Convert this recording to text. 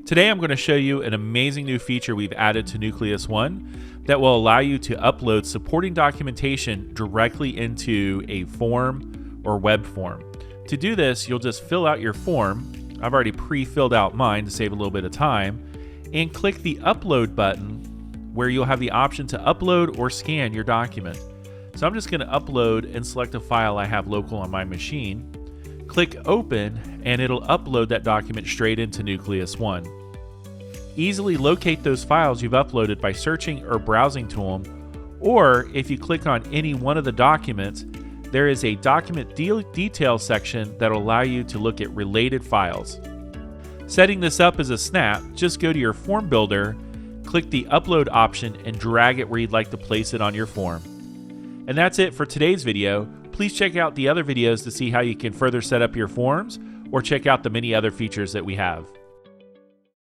Today I'm going to show you an amazing new feature we've added to Nucleus 1 that will allow you to upload supporting documentation directly into a form or web form. To do this, you'll just fill out your form. I've already pre-filled out mine to save a little bit of time, and click the upload button where you'll have the option to upload or scan your document. So I'm just going to upload and select a file I have local on my machine. Click open and it'll upload that document straight into Nucleus 1. Easily locate those files you've uploaded by searching or browsing to them, or if you click on any one of the documents, there is a document detail section that will allow you to look at related files. Setting this up as a snap, just go to your form builder, click the upload option and drag it where you'd like to place it on your form. And that's it for today's video. Please check out the other videos to see how you can further set up your forms or check out the many other features that we have.